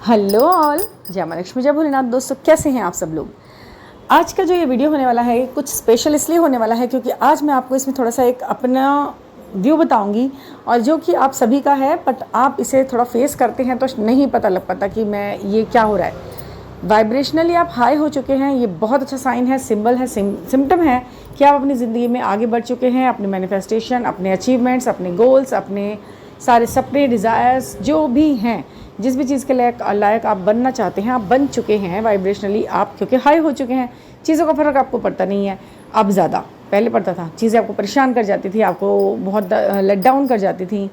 Hello all, जय मां लक्ष्मी जय भोलेनाथ। दोस्तों कैसे हैं आप सब लोग। आज का जो ये वीडियो होने वाला है कुछ स्पेशल इसलिए होने वाला है क्योंकि आज मैं आपको इसमें थोड़ा सा एक अपना व्यू बताऊंगी और जो कि आप सभी का है, बट आप इसे थोड़ा फेस करते हैं तो नहीं पता लग पाता कि मैं ये क्या हो रहा है। वाइब्रेशनली आप हाई हो चुके हैं, ये बहुत अच्छा साइन है, सिंबल है, सिम्टम है कि आप अपनी ज़िंदगी में आगे बढ़ चुके हैं। अपने मैनिफेस्टेशन, अपने अचीवमेंट्स, अपने गोल्स, अपने सारे सपने, डिज़ायर्स जो भी हैं, जिस भी चीज़ के लायक आप बनना चाहते हैं, आप बन चुके हैं वाइब्रेशनली। आप क्योंकि हाई हो चुके हैं, चीज़ों का फ़र्क आपको पड़ता नहीं है अब ज़्यादा। पहले पड़ता था, चीज़ें आपको परेशान कर जाती थी, आपको बहुत लेट डाउन कर जाती थी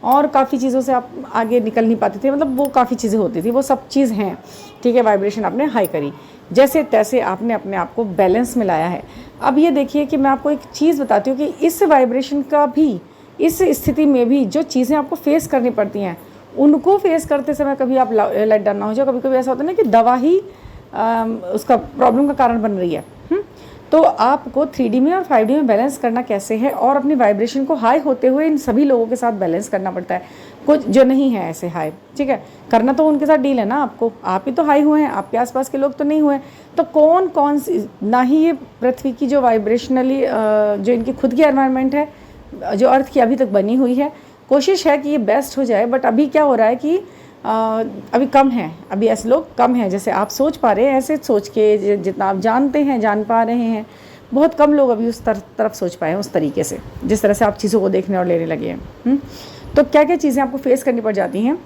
और काफ़ी चीज़ों से आप आगे निकल नहीं पाते थे। मतलब वो काफ़ी चीज़ें होती थी, वो सब चीज़ हैं, ठीक है। वाइब्रेशन आपने हाई करी, जैसे तैसे आपने अपने आप को बैलेंस में लाया है। अब ये देखिए कि मैं आपको एक चीज़ बताती हूँ कि इस वाइब्रेशन का भी, इस स्थिति में भी जो चीज़ें आपको फेस करनी पड़ती हैं, उनको फेस करते समय कभी आप लेट डाउन ना हो जाओ। कभी कभी ऐसा होता है ना कि दवा ही उसका प्रॉब्लम का कारण बन रही है। तो आपको 3D में और 5D में बैलेंस करना कैसे है और अपनी वाइब्रेशन को हाई होते हुए इन सभी लोगों के साथ बैलेंस करना पड़ता है। कुछ जो नहीं है ऐसे हाई, ठीक है, करना तो उनके साथ डील है ना आपको। आप ही तो हाई हुए हैं, आपके आसपास के लोग तो नहीं हुए। तो कौन कौन सी, ना ही ये पृथ्वी की जो वाइब्रेशनली जो इनकी खुद की एनवायरनमेंट है, जो अर्थ की अभी तक बनी हुई है, कोशिश है कि ये बेस्ट हो जाए। बट अभी क्या हो रहा है कि अभी कम है, अभी ऐसे लोग कम हैं जैसे आप सोच पा रहे हैं। ऐसे सोच के जितना आप जानते हैं, जान पा रहे हैं, बहुत कम लोग अभी उस तरफ सोच पाए हैं उस तरीके से, जिस तरह से आप चीज़ों को देखने और लेने लगे हैं। तो क्या क्या चीज़ें आपको फेस करनी पड़ जाती हैं,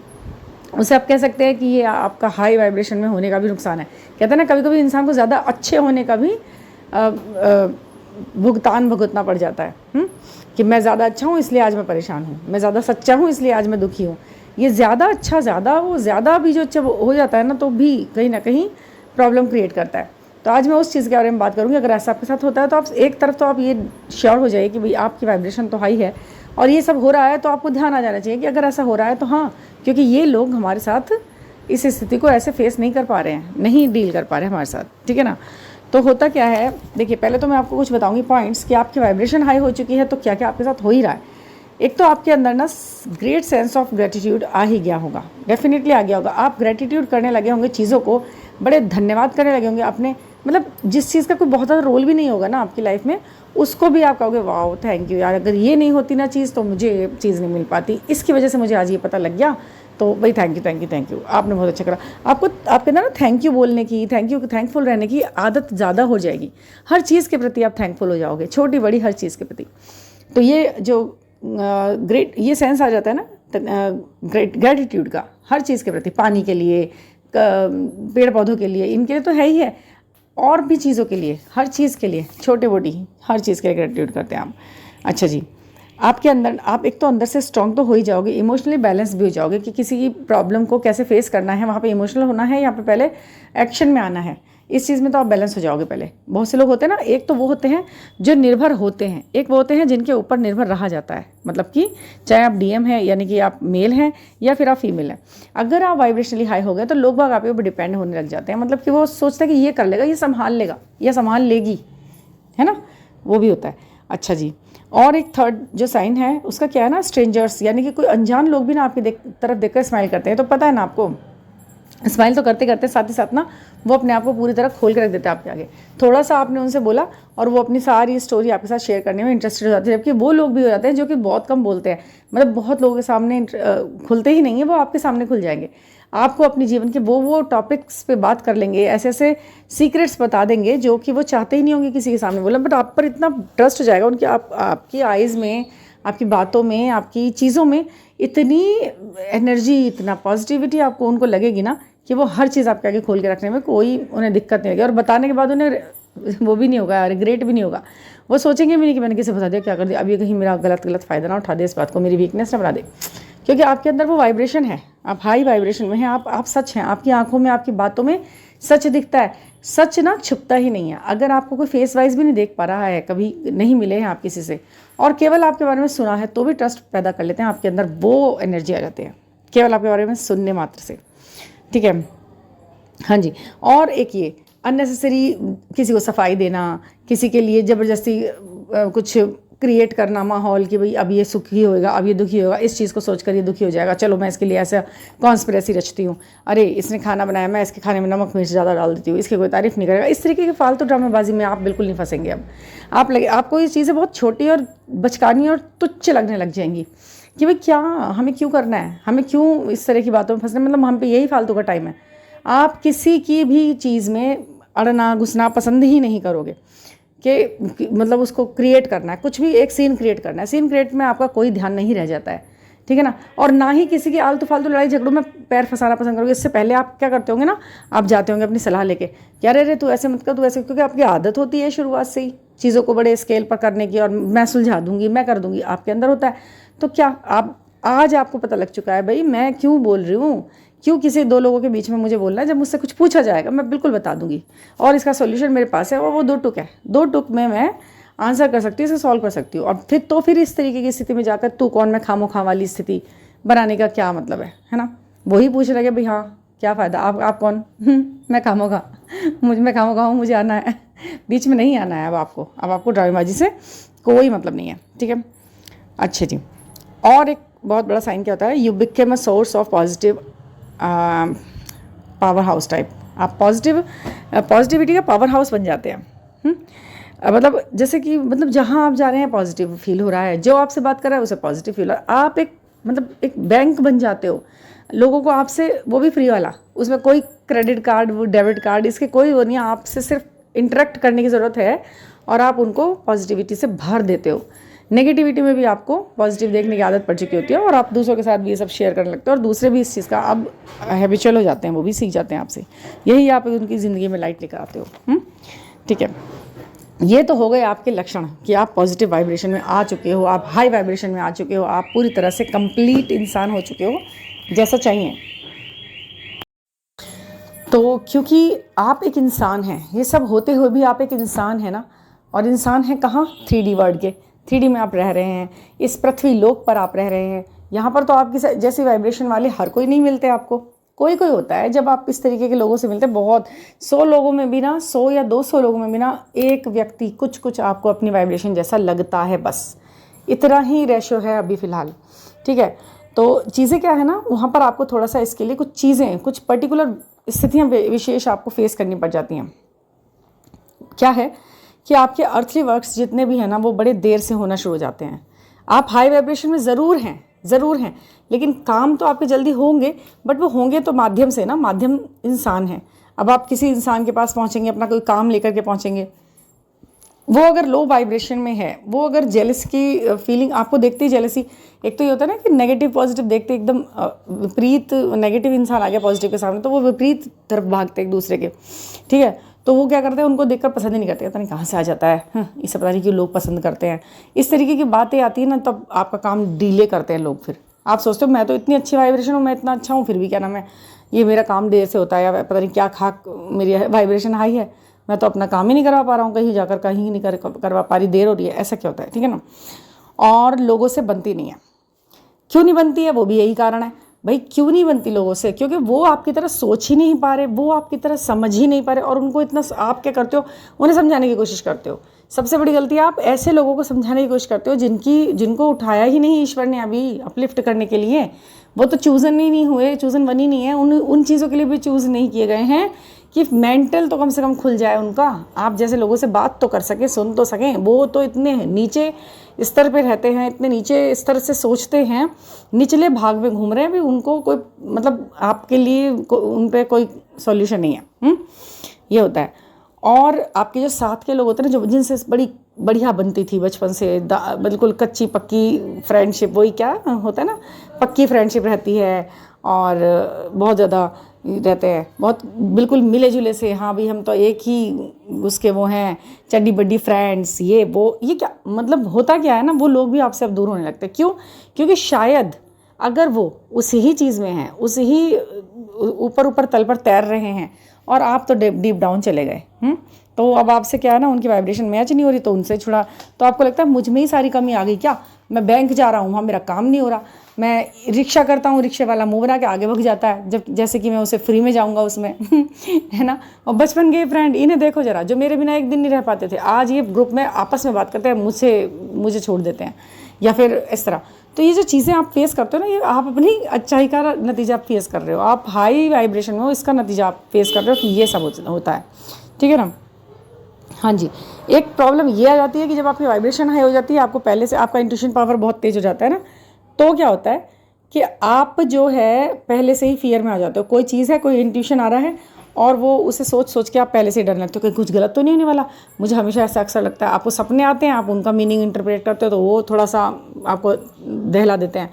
उसे आप कह सकते हैं कि ये आपका हाई वाइब्रेशन में होने का भी नुकसान है। कहते हैं ना, कभी कभी इंसान को ज़्यादा अच्छे होने का भी भुगतान भुगतना पड़ जाता है। कि मैं ज़्यादा अच्छा हूँ इसलिए आज मैं परेशान हूँ, मैं ज़्यादा सच्चा हूँ इसलिए आज मैं दुखी हूँ। ये ज़्यादा अच्छा, ज़्यादा भी जो अच्छा हो जाता है ना, तो भी कहीं ना कहीं प्रॉब्लम क्रिएट करता है। तो आज मैं उस चीज़ के बारे में बात करूँगी। अगर ऐसा आपके साथ होता है तो आप एक तरफ तो आप ये श्योर हो जाइए कि भाई आपकी वाइब्रेशन तो हाई है और ये सब हो रहा है, तो आपको ध्यान आ जाना चाहिए कि अगर ऐसा हो रहा है तो हाँ, क्योंकि ये लोग हमारे साथ इस स्थिति को ऐसे फेस नहीं कर पा रहे हैं, नहीं डील कर पा रहे हैं हमारे साथ, ठीक है ना। तो होता क्या है, देखिए पहले तो मैं आपको कुछ बताऊंगी पॉइंट्स कि आपकी वाइब्रेशन हाई हो चुकी है तो क्या क्या आपके साथ हो ही रहा है। एक तो आपके अंदर ना ग्रेट सेंस ऑफ ग्रेटिट्यूड आ ही गया होगा, डेफिनेटली आ गया होगा। आप ग्रेटिट्यूड करने लगे होंगे चीज़ों को, बड़े धन्यवाद करने लगे होंगे अपने, मतलब जिस चीज़ का कोई बहुत ज़्यादा रोल भी नहीं होगा ना आपकी लाइफ में, उसको भी आप कहोगे वाह थैंक यू यार, अगर ये नहीं होती ना चीज़ तो मुझे ये चीज़ नहीं मिल पाती, इसकी वजह से मुझे आज ये पता लग गया, तो भाई thank you thank you thank you, आपने बहुत अच्छा करा। आपको आपके अंदर ना थैंक यू बोलने की, थैंकफुल रहने की आदत ज़्यादा हो जाएगी। हर चीज़ के प्रति आप थैंकफुल हो जाओगे, छोटी बड़ी हर चीज़ के प्रति। तो ये जो ग्रेट ये सेंस आ जाता है ना ग्रेटिट्यूड का, हर चीज़ के प्रति, पानी के लिए, पेड़ पौधों के लिए, इनके लिए तो है ही है, और भी चीज़ों के लिए, हर चीज़ के लिए, छोटे मोटी हर चीज़ के लिए ग्रेटिट्यूड करते हैं आप। अच्छा जी, आपके अंदर आप एक तो अंदर से स्ट्रॉन्ग तो हो ही जाओगे, इमोशनली बैलेंस भी हो जाओगे कि किसी की प्रॉब्लम को कैसे फेस करना है, वहाँ पे इमोशनल होना है, यहाँ पे पहले एक्शन में आना है। इस चीज़ में तो आप बैलेंस हो जाओगे पहले। बहुत से लोग होते हैं ना, एक तो वो होते हैं जो निर्भर होते हैं, एक वो होते हैं जिनके ऊपर निर्भर रहा जाता है। मतलब कि चाहे आप डीएम हैं, यानी कि आप मेल हैं, या फिर आप फीमेल हैं, अगर आप वाइब्रेशनली हाई हो गए तो लोग बाग आप ऊपर डिपेंड होने लग जाते हैं। मतलब कि वो सोचते हैं कि ये कर लेगा, ये संभाल लेगा या संभाल लेगी, है ना, वो भी होता है। अच्छा जी, और एक थर्ड जो साइन है उसका क्या है ना, स्ट्रेंजर्स, यानी कि कोई अनजान लोग भी ना आपकी तरफ देखकर स्माइल करते हैं। तो पता है ना आपको, स्माइल तो करते करते साथ ही साथ ना वो अपने आप को पूरी तरह खोल के रख देते हैं आपके आगे। थोड़ा सा आपने उनसे बोला और वो अपनी सारी स्टोरी आपके साथ शेयर करने में इंटरेस्टेड हो जाते हैं। जबकि वो लोग भी हो जाते हैं जो कि बहुत कम बोलते हैं, मतलब बहुत लोगों के सामने खुलते ही नहीं है, वो आपके सामने खुल जाएंगे। आपको अपने जीवन के वो टॉपिक्स पे बात कर लेंगे, ऐसे ऐसे सीक्रेट्स बता देंगे जो कि वो चाहते ही नहीं होंगे किसी के सामने बोला, बट आप पर इतना ट्रस्ट हो जाएगा उनकी, आपकी आइज़ में, आपकी बातों में, आपकी चीज़ों में इतनी एनर्जी, इतना पॉजिटिविटी आपको उनको लगेगी ना कि वो हर चीज़ आपके आगे खोल के रखने में कोई उन्हें दिक्कत नहीं होगी। और बताने के बाद उन्हें वो भी नहीं होगा, रिग्रेट भी नहीं होगा, वो सोचेंगे भी नहीं कि मैंने किसे बता दिया, क्या कर दिया, अभी कहीं मेरा गलत फ़ायदा ना उठा दे, इस बात को मेरी वीकनेस ना बना दे। क्योंकि आपके अंदर वो वाइब्रेशन है, आप हाई वाइब्रेशन में हैं, आप सच हैं, आपकी आंखों में, आपकी बातों में सच दिखता है। सच ना छुपता ही नहीं है। अगर आपको कोई फेस वाइज भी नहीं देख पा रहा है, कभी नहीं मिले हैं आप किसी से, और केवल आपके बारे में सुना है, तो भी ट्रस्ट पैदा कर लेते हैं आपके अंदर, वो एनर्जी आ जाती है केवल आपके बारे में सुनने मात्र से, ठीक है। हाँ जी, और एक ये अननेसेसरी किसी को सफाई देना, किसी के लिए ज़बरदस्ती कुछ क्रिएट करना माहौल कि भाई अब ये सुखी होएगा, अब ये दुखी होगा, इस चीज़ को सोचकर ये दुखी हो जाएगा, चलो मैं इसके लिए ऐसा कॉन्स्पिरेसी रचती हूँ, अरे इसने खाना बनाया, मैं इसके खाने में नमक मिर्च ज़्यादा डाल देती हूँ, इसकी कोई तारीफ़ नहीं करेगा। इस तरीके के फालतू ड्रामेबाजी में आप बिल्कुल नहीं फंसेंगे। अब आपको ये चीज़ें बहुत छोटी और बचकानी और तुच्छ लगने लग जाएंगी कि भाई क्या हमें क्यों करना है, हमें क्यों इस तरह की बातों में फंसना, मतलब हम पे यही फालतू का टाइम है। आप किसी की भी चीज़ में अड़ना घुसना पसंद ही नहीं करोगे कि मतलब उसको क्रिएट करना है, कुछ भी एक सीन क्रिएट करना है, सीन क्रिएट में आपका कोई ध्यान नहीं रह जाता है, ठीक है ना। और ना ही किसी की आलतू फालतू लड़ाई झगड़ों में पैर फंसाना पसंद करोगे। इससे पहले आप क्या करते होंगे ना, आप जाते होंगे अपनी सलाह लेके कि अरे तू ऐसे मत कर, तू ऐसे, क्योंकि आपकी आदत होती है शुरुआत से ही चीज़ों को बड़े स्केल पर करने की, और मैं सुलझा दूंगी, मैं कर दूंगी, आपके अंदर होता है। तो क्या आप आज आपको पता लग चुका है भाई मैं क्यों बोल रही हूँ, क्यों किसी दो लोगों के बीच में मुझे बोलना है। जब मुझसे कुछ पूछा जाएगा मैं बिल्कुल बता दूंगी, और इसका सॉल्यूशन मेरे पास है, और वो 2 टुक है, 2 टुक में मैं आंसर कर सकती हूँ, इसे सॉल्व कर सकती हूँ। और फिर इस तरीके की स्थिति में जाकर तू कौन मैं खामोखा वाली स्थिति बनाने का क्या मतलब है ना। वही पूछ रहे भाई हाँ क्या फ़ायदा, आप कौन, मैं खामोखा, मैं खामोखा हूँ, मुझे आना है, बीच में नहीं आना है। अब आपको ड्रामेबाजी से कोई मतलब नहीं है, ठीक है। अच्छा जी, और एक बहुत बड़ा साइन क्या होता है, you became a source of positive power house type. आप पॉजिटिविटी का पावर हाउस बन जाते हैं। मतलब जैसे कि मतलब जहाँ आप जा रहे हैं पॉजिटिव फील हो रहा है, जो आपसे बात कर रहा है उसे पॉजिटिव फील हो रहा है। आप एक बैंक बन जाते हो, लोगों को आपसे, वो भी फ्री वाला, उसमें कोई क्रेडिट कार्ड वो डेबिट कार्ड इसके कोई वो नहीं है, आपसे सिर्फ इंटरेक्ट करने की ज़रूरत है, और आप उनको पॉजिटिविटी से भर देते हो। नेगेटिविटी में भी आपको पॉजिटिव देखने की आदत पड़ चुकी होती है, और आप दूसरों के साथ भी ये सब शेयर करने लगते हो, और दूसरे भी इस चीज़ का अब हैबिचुअल हो जाते हैं, वो भी सीख जाते हैं आपसे। यही आप उनकी ज़िंदगी में लाइट लेकर आते हो। ठीक है, ये तो हो गए आपके लक्षण कि आप पॉजिटिव वाइब्रेशन में आ चुके हो, आप हाई वाइब्रेशन में आ चुके हो, आप पूरी तरह से कंप्लीट इंसान हो चुके हो जैसा चाहिए। तो क्योंकि आप एक इंसान हैं, ये सब होते हुए भी आप एक इंसान हैं ना, और इंसान है कहाँ, 3D वर्ल्ड के, 3D में आप रह रहे हैं, इस पृथ्वी लोक पर आप रह रहे हैं। यहाँ पर तो आपकी जैसी वाइब्रेशन वाले हर कोई नहीं मिलते आपको, कोई कोई होता है। जब आप इस तरीके के लोगों से मिलते हैं, बहुत 100 लोगों में भी ना, 100 या 200 लोगों में भी ना, एक व्यक्ति कुछ आपको अपनी वाइब्रेशन जैसा लगता है, बस इतना ही रेशो है अभी फ़िलहाल, ठीक है। तो चीज़ें क्या है ना, वहाँ पर आपको थोड़ा सा इसके लिए कुछ चीज़ें, कुछ पर्टिकुलर स्थितियाँ विशेष आपको फेस करनी पड़ जाती हैं। क्या है कि आपके अर्थली वर्क्स जितने भी हैं ना, वो बड़े देर से होना शुरू हो जाते हैं। आप हाई वाइब्रेशन में ज़रूर हैं, लेकिन काम तो आपके जल्दी होंगे, बट वो होंगे तो माध्यम से ना, माध्यम इंसान है। अब आप किसी इंसान के पास पहुँचेंगे, अपना कोई काम लेकर के पहुँचेंगे, वो अगर लो वाइब्रेशन में है, वो अगर जेलस की फीलिंग आपको देखते ही जेलसी, एक तो ये होता है ना कि नेगेटिव पॉजिटिव देखते एकदम विपरीत, नेगेटिव इंसान आ गया पॉजिटिव के सामने तो वो विपरीत तरफ भागते एक दूसरे के, ठीक है। तो वो क्या करते हैं, उनको देखकर पसंद ही नहीं करते, पता नहीं कहाँ से आ जाता है, इसे पता नहीं क्यों लोग पसंद करते हैं। इस तरीके की बातें आती है ना, तब आपका काम डिले करते हैं लोग। फिर आप सोचते हो मैं तो इतनी अच्छी वाइब्रेशन हूँ, मैं इतना अच्छा हूँ, फिर भी क्या नाम है, ये मेरा काम देर से होता है, या पता नहीं क्या खाक मेरी वाइब्रेशन हाई है, मैं तो अपना काम ही नहीं करवा पा रहा हूँ, कहीं जाकर कहीं नहीं करवा पा रही, देर हो रही है, ऐसा क्या होता है, ठीक है ना। और लोगों से बनती नहीं है। क्यों नहीं बनती है, वो भी यही कारण है भाई। क्यों नहीं बनती लोगों से, क्योंकि वो आपकी तरह सोच ही नहीं पा रहे, वो आपकी तरह समझ ही नहीं पा रहे, और उनको इतना, आप क्या करते हो, उन्हें समझाने की कोशिश करते हो। सबसे बड़ी गलती है, आप ऐसे लोगों को समझाने की कोशिश करते हो जिनको उठाया ही नहीं ईश्वर ने अभी अपलिफ्ट करने के लिए। वो तो चूज़न ही नहीं हुए, चूज़न बनी नहीं है, उन चीज़ों के लिए भी चूज़ नहीं किए गए हैं कि मेंटल तो कम से कम खुल जाए उनका, आप जैसे लोगों से बात तो कर सकें, सुन तो सकें। वो तो इतने नीचे स्तर पे रहते हैं, इतने नीचे स्तर से सोचते हैं, निचले भाग में घूम रहे हैं भी, उनको कोई मतलब आपके लिए उन पे कोई सॉल्यूशन नहीं है। ये होता है। और आपके जो साथ के लोग होते हैं ना, जो जिनसे बड़ी बढ़िया बनती थी बचपन से, बिल्कुल कच्ची पक्की फ्रेंडशिप, वही क्या होता है ना, पक्की फ्रेंडशिप रहती है, और बहुत ज़्यादा रहते हैं, बहुत बिल्कुल मिले जुले से, हाँ भाई हम तो एक ही उसके वो हैं, चड्डी बड्डी फ्रेंड्स, ये क्या मतलब होता क्या है ना, वो लोग भी आपसे अब दूर होने लगते हैं। क्यों? क्योंकि शायद अगर वो उसी ही चीज़ में हैं, उसी ही ऊपर तल पर तैर रहे हैं, और आप तो डीप डाउन चले गए, तो अब आपसे क्या है ना, उनकी वाइब्रेशन मैच नहीं हो रही तो उनसे छुड़ा, तो आपको लगता है मुझ में ही सारी कमी आ गई क्या। मैं बैंक जा रहा हूँ, वहाँ मेरा काम नहीं हो रहा, मैं रिक्शा करता हूँ, रिक्शे वाला मुँह बना के आगे भग जाता है, जब जैसे कि मैं उसे फ्री में जाऊँगा उसमें है ना। और बचपन के फ्रेंड, इन्हें देखो जरा, जो मेरे बिना एक दिन नहीं रह पाते थे, आज ये ग्रुप में आपस में बात करते हैं, मुझे छोड़ देते हैं, या फिर इस तरह। तो ये जो चीज़ें आप फेस करते हो ना, ये आप अपनी अच्छाई का नतीजा फेस कर रहे हो, आप हाई वाइब्रेशन में हो, इसका नतीजा आप फेस कर रहे हो कि ये सब होता है, ठीक है ना। हाँ जी, एक प्रॉब्लम ये आ जाती है कि जब आपकी वाइब्रेशन हाई हो जाती है, आपको पहले से आपका इंट्यूशन पावर बहुत तेज़ हो जाता है ना, तो क्या होता है कि आप जो है पहले से ही फियर में आ जाते हो। कोई चीज़ है, कोई इंट्यूशन आ रहा है और वो उसे सोच सोच के आप पहले से ही डरने लगते हो कि कुछ गलत तो नहीं होने वाला। मुझे हमेशा ऐसा अक्सर लगता है, आपको सपने आते हैं, आप उनका मीनिंग इंटरप्रेट करते हो तो वो थोड़ा सा आपको दहला देते हैं।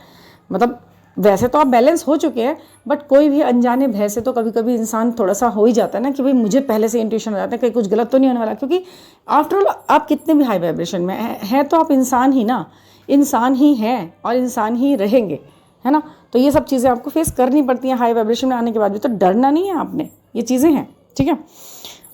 मतलब वैसे तो आप बैलेंस हो चुके हैं, बट कोई भी अनजाने भय से तो कभी कभी इंसान थोड़ा सा हो ही जाता है ना कि भाई मुझे पहले से इंट्यूशन हो जाता है कि कुछ गलत तो नहीं होने वाला, क्योंकि आफ्टर ऑल आप कितने भी हाई वाइब्रेशन में हैं तो आप इंसान ही ना, इंसान ही हैं और इंसान ही रहेंगे, है ना। तो ये सब चीज़ें आपको फेस करनी पड़ती हैं हाई वाइब्रेशन में आने के बाद भी, तो डरना नहीं है आपने, ये चीज़ें हैं, ठीक है।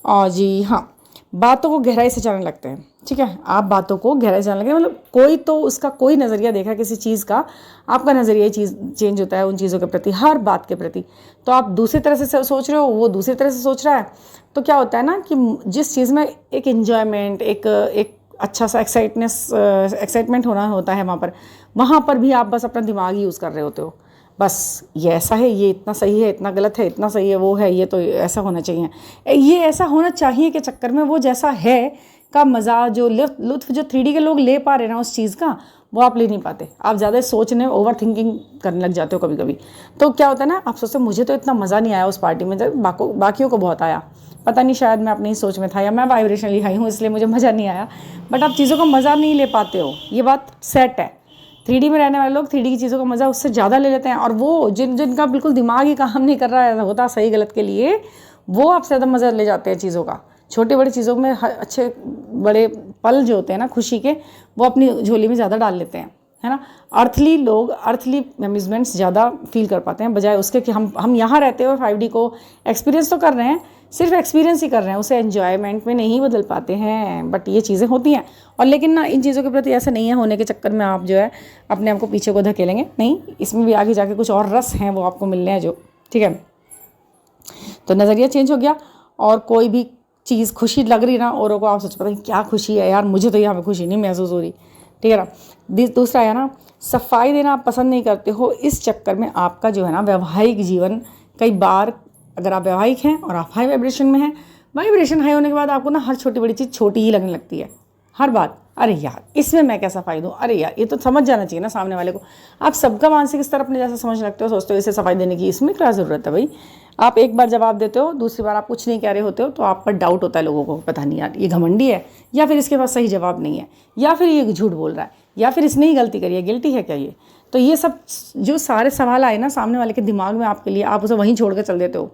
और जी हाँ, बातों को गहराई से जानने लगते हैं, ठीक है। आप बातों को गहराई से जानने लगे, मतलब कोई तो उसका कोई नज़रिया देखा किसी चीज़ का, आपका नज़रिया ही चीज़ चेंज होता है उन चीज़ों के प्रति, हर बात के प्रति। तो आप दूसरी तरह से सोच रहे हो, वो दूसरी तरह से सोच रहा है, तो क्या होता है ना कि जिस चीज़ में एक इन्जॉयमेंट, एक अच्छा सा एक्साइटमेंट होना होता है, वहाँ पर भी आप बस अपना दिमाग ही यूज़ कर रहे होते हो। बस ये ऐसा है, ये इतना सही है, इतना गलत है, इतना सही है, वो है, ये तो ऐसा होना चाहिए, ये ऐसा होना चाहिए के चक्कर में वो जैसा है का मज़ा, जो लुत्फ़ जो 3D के लोग ले पा रहे हैं ना उस चीज़ का, वो आप ले नहीं पाते। आप ज़्यादा सोचने, ओवर थिंकिंग करने लग जाते हो कभी कभी। तो क्या होता है ना, आप सोचते हो मुझे तो इतना मज़ा नहीं आया उस पार्टी में, जब बाकियों को बहुत आया, पता नहीं शायद मैं अपनी सोच में था या मैं वाइब्रेशनली हाई हूँ इसलिए मुझे मज़ा नहीं आया। बट आप चीज़ों का मज़ा नहीं ले पाते हो, ये बात सेट है। 3D में रहने वाले लोग 3D की चीज़ों का मज़ा उससे ज़्यादा ले लेते हैं, और वो जिनका बिल्कुल दिमाग ही काम नहीं कर रहा होता सही गलत के लिए, वो आपसे ज़्यादा मज़ा ले जाते हैं चीज़ों का। छोटे बड़े चीज़ों में अच्छे बड़े पल जो होते हैं ना खुशी के, वो अपनी झोली में ज़्यादा डाल लेते हैं, है ना। अर्थली लोग अर्थली अम्यूज़मेंट्स ज़्यादा फील कर पाते हैं, बजाय उसके कि हम यहाँ रहते हुए 5D को एक्सपीरियंस तो कर रहे हैं, सिर्फ एक्सपीरियंस ही कर रहे हैं, उसे एन्जॉयमेंट में नहीं बदल पाते हैं। बट ये चीज़ें होती हैं, और लेकिन ना इन चीज़ों के प्रति ऐसा नहीं है होने के चक्कर में आप जो है अपने आप को पीछे को धकेलेंगे नहीं, इसमें भी आगे जाके कुछ और रस हैं वो आपको मिलने हैं जो, ठीक है। तो नज़रिया चेंज हो गया, और कोई भी चीज़ खुशी लग रही ना औरों को, आप सोच पता क्या खुशी है यार, मुझे तो यहाँ पे खुशी नहीं महसूस हो रही, ठीक है ना। दूसरा है ना, सफाई देना आप पसंद नहीं करते हो, इस चक्कर में आपका जो है ना वैवाहिक जीवन, कई बार अगर आप वैवाहिक हैं और आप हाई वाइब्रेशन में हैं, वाइब्रेशन हाई होने के बाद आपको ना हर छोटी बड़ी चीज़ छोटी ही लगने लगती है। हर बात, अरे यार इसमें मैं क्या सफाई दूँ, अरे यार ये तो समझ जाना चाहिए ना सामने वाले को। आप सबका मानसिक स्तर अपने जैसा समझ लगते हो, सोचते हो इसे सफाई देने की इसमें क्या ज़रूरत है भाई। आप एक बार जवाब देते हो, दूसरी बार आप कुछ नहीं कह रहे होते हो, तो आप पर डाउट होता है लोगों को, पता नहीं यार ये घमंडी है, या फिर इसके पास सही जवाब नहीं है, या फिर ये झूठ बोल रहा है, या फिर इसने ही गलती करी है, गिल्टी है क्या ये। तो ये सब जो सारे सवाल आए ना सामने वाले के दिमाग में आपके लिए, आप उसे वहीं छोड़ कर चल देते हो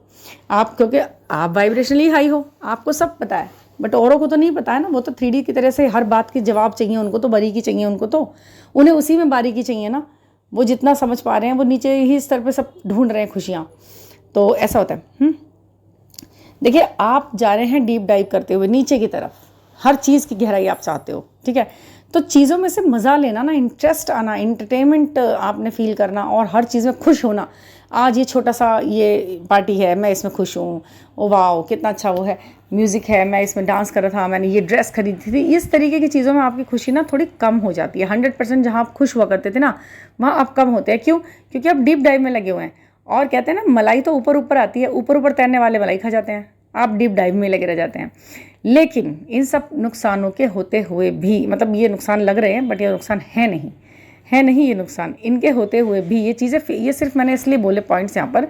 आप, क्योंकि आप वाइब्रेशनली हाई हो, आपको सब पता है, बट औरों को तो नहीं पता है ना। वो तो 3D की तरह से हर बात के जवाब चाहिए उनको, तो बारीकी चाहिए उनको, तो उन्हें उसी में बारीकी चाहिए ना। वो जितना समझ पा रहे हैं वो नीचे ही स्तर पे सब ढूंढ रहे हैं खुशियाँ, तो ऐसा होता है। देखिए आप जा रहे हैं डीप डाइव करते हुए नीचे की तरफ, हर चीज़ की गहराई आप चाहते हो, ठीक है। तो चीज़ों में से मज़ा लेना ना, इंटरेस्ट आना, इंटरटेनमेंट आपने फील करना, और हर चीज़ में खुश होना। आज ये छोटा सा ये पार्टी है, मैं इसमें खुश हूँ, ओ वाओ कितना अच्छा वो है, म्यूज़िक है, मैं इसमें डांस कर रहा था, मैंने ये ड्रेस खरीदी थी। इस तरीके की चीज़ों में आपकी खुशी ना थोड़ी कम हो जाती है। 100% जहाँ आप खुश हुआ करते थे ना, वहाँ आप कम होते हैं। क्यों? क्योंकि आप डीप डाइव में लगे हुए हैं, और कहते हैं ना मलाई तो ऊपर ऊपर आती है, ऊपर ऊपर तैरने वाले मलाई खा जाते हैं, आप डीप डाइव में लगे रह जाते हैं। लेकिन इन सब नुकसानों के होते हुए भी, मतलब ये नुकसान लग रहे हैं बट ये नुकसान है नहीं ये नुकसान, इनके होते हुए भी ये चीज़ें, ये सिर्फ मैंने इसलिए बोले पॉइंट्स यहाँ पर,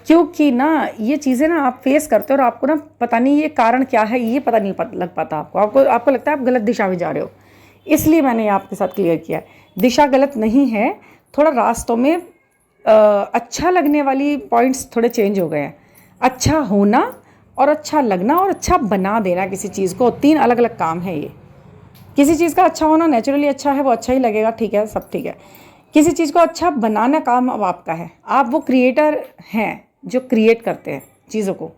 क्योंकि ना ये चीज़ें ना आप फेस करते हो और आपको ना पता नहीं ये कारण क्या है, ये पता नहीं लग पाता आपको लगता है आप गलत दिशा में जा रहे हो। इसलिए मैंने ये आपके साथ क्लियर किया है, दिशा गलत नहीं है, थोड़ा रास्तों में अच्छा लगने वाली पॉइंट्स थोड़े चेंज हो गए हैं। अच्छा होना और अच्छा लगना और अच्छा बना देना किसी चीज़ को, 3 अलग अलग काम है ये। किसी चीज़ का अच्छा होना नेचुरली अच्छा है, वो अच्छा ही लगेगा, ठीक है, सब ठीक है। किसी चीज़ को अच्छा बनाना काम अब आपका है, आप वो क्रिएटर हैं जो क्रिएट करते हैं चीज़ों को,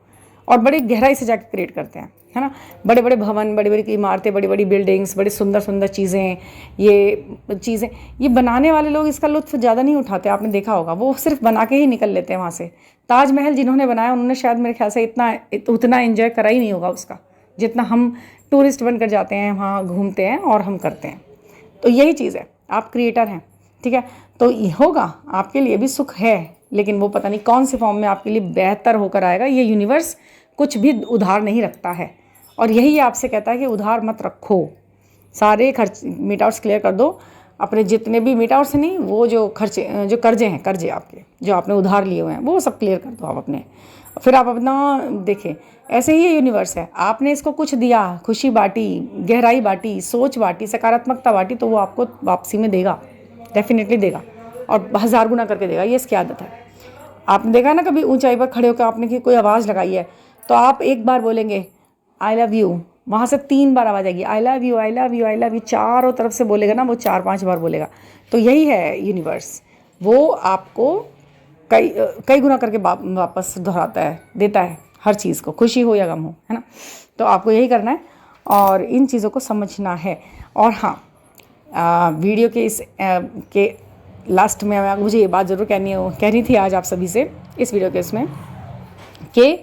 और बड़ी गहराई से जाकर क्रिएट करते हैं। है ना। बड़े बड़े भवन, बड़ी बड़ी इमारतें, बड़ी बड़ी बिल्डिंग्स, बड़ी सुंदर सुंदर चीज़ें, ये बनाने वाले लोग इसका लुत्फ़ ज़्यादा नहीं उठाते, आपने देखा होगा, वो सिर्फ बना के ही निकल लेते हैं वहाँ से। ताजमहल जिन्होंने बनाया उन्होंने शायद मेरे ख्याल से उतना एंजॉय करा ही नहीं होगा उसका, जितना हम टूरिस्ट बनकर जाते हैं, वहाँ घूमते हैं और हम करते हैं। तो यही चीज़ है, आप क्रिएटर हैं, ठीक है, तो होगा आपके लिए भी सुख है, लेकिन वो पता नहीं कौन से फॉर्म में आपके लिए बेहतर होकर आएगा। ये यूनिवर्स कुछ भी उधार नहीं रखता है, और यही आपसे कहता है कि उधार मत रखो, सारे खर्च मीट आउट्स क्लियर कर दो अपने, जितने भी मीट आउट्स नहीं, वो जो खर्चे, जो कर्जे हैं, कर्जे आपके जो आपने उधार लिए हुए हैं, वो सब क्लियर कर दो आप अपने। फिर आप अपना देखें, ऐसे ही ये यूनिवर्स है, आपने इसको कुछ दिया, खुशी बांटी, गहराई बांटी, सोच बांटी, सकारात्मकता बांटी, तो वो आपको वापसी में देगा, डेफिनेटली देगा, और 1000 गुना करके देगा। ये इसकी आदत है। आपने देखा ना कभी ऊंचाई पर खड़े होकर आपने कोई आवाज़ लगाई है, तो आप एक बार बोलेंगे आई लव यू, वहाँ से 3 बार आवाज़ आएगी I love you, I love you, I love you, चारों तरफ से बोलेगा ना, वो 4-5 बार बोलेगा। तो यही है यूनिवर्स, वो आपको कई गुना करके वापस दोहराता है, देता है हर चीज़ को, खुशी हो या गम हो, है ना। तो आपको यही करना है और इन चीज़ों को समझना है। और हाँ, वीडियो के के लास्ट में मुझे ये बात ज़रूर कहनी थी आज आप सभी से, इस वीडियो के इसमें, कि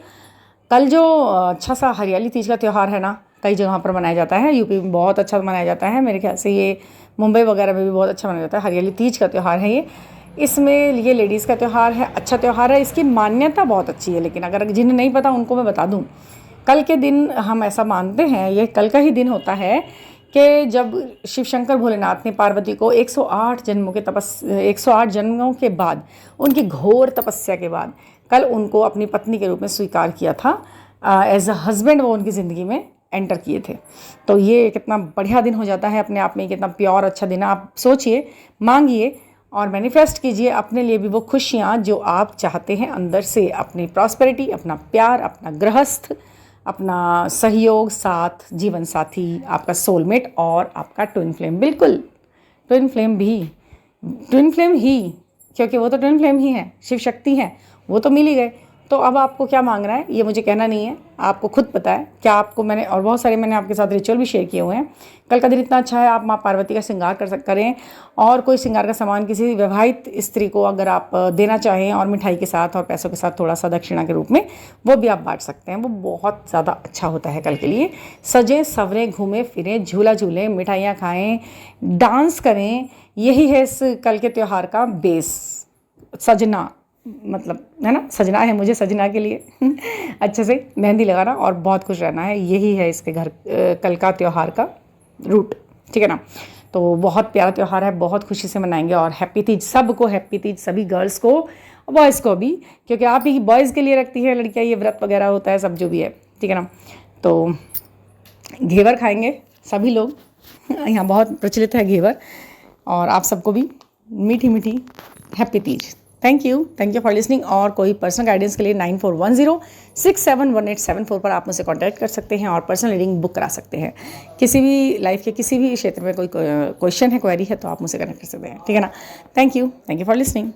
कल जो अच्छा सा हरियाली तीज का त्यौहार है ना, कई जगह पर मनाया जाता है, यूपी में बहुत अच्छा मनाया जाता है, मेरे ख्याल से ये मुंबई वगैरह में भी बहुत अच्छा मनाया जाता है। हरियाली तीज का त्यौहार है ये, इसमें ये लेडीज़ का त्यौहार है, अच्छा त्यौहार है, इसकी मान्यता बहुत अच्छी है। लेकिन अगर जिन्हें नहीं पता उनको मैं बता दूँ, कल के दिन हम ऐसा मानते हैं, ये कल का ही दिन होता है कि जब शिव शंकर भोलेनाथ ने पार्वती को 108 जन्मों के बाद, उनकी घोर तपस्या के बाद, कल उनको अपनी पत्नी के रूप में स्वीकार किया था, एज अ हस्बैंड वो उनकी ज़िंदगी में एंटर किए थे। तो ये कितना बढ़िया दिन हो जाता है अपने आप में, कितना प्योर अच्छा दिन है। आप सोचिए, मांगिए और मैनिफेस्ट कीजिए अपने लिए भी वो खुशियाँ जो आप चाहते हैं अंदर से, अपनी प्रॉस्पेरिटी, अपना प्यार, अपना गृहस्थ, अपना सहयोग, साथ, जीवन साथी, आपका सोलमेट और आपका ट्विन फ्लेम। बिल्कुल ट्विन फ्लेम ही, क्योंकि वो तो ट्विन फ्लेम ही है, शिव शक्ति है, वो तो मिल ही गए। तो अब आपको क्या मांगना है ये मुझे कहना नहीं है, आपको खुद पता है क्या आपको। मैंने और बहुत सारे मैंने आपके साथ रिचुअल भी शेयर किए हुए हैं। कल का दिन इतना अच्छा है, आप माँ पार्वती का श्रृंगार करें, और कोई श्रृंगार का सामान किसी विवाहित स्त्री को अगर आप देना चाहें, और मिठाई के साथ और पैसों के साथ थोड़ा सा दक्षिणा के रूप में, वो भी आप बांट सकते हैं। वो बहुत ज़्यादा अच्छा होता है कल के लिए। सजें सवरें, घूमें फिरें, झूला झूलें, मिठाइयाँ खाएँ, डांस करें, यही है इस कल के त्यौहार का बेस। सजना मतलब है ना, सजना है मुझे, सजना के लिए अच्छे से मेहंदी लगाना और बहुत खुश रहना है, यही है इसके घर कल का त्यौहार का रूट, ठीक है ना। तो बहुत प्यारा त्यौहार है, बहुत खुशी से मनाएंगे। और हैप्पी तीज सबको, हैप्पी तीज सभी गर्ल्स को, बॉयज़ को भी, क्योंकि आप ही बॉयज़ के लिए रखती है लड़कियाँ, ये व्रत वगैरह होता है सब जो भी है, ठीक है ना। तो घेवर खाएंगे सभी लोग, यहाँ बहुत प्रचलित है घेवर, और आप सबको भी मीठी मीठी happy Teej. Thank you for listening. और कोई पर्सनल गाइडेंस के लिए 9410671874 पर आप मुझसे कांटेक्ट कर सकते हैं और पर्सनल रीडिंग बुक करा सकते हैं। किसी भी लाइफ के किसी भी क्षेत्र में कोई क्वेश्चन है, क्वेरी है, तो आप मुझसे कनेक्ट कर सकते हैं, ठीक है ना। Thank you for listening.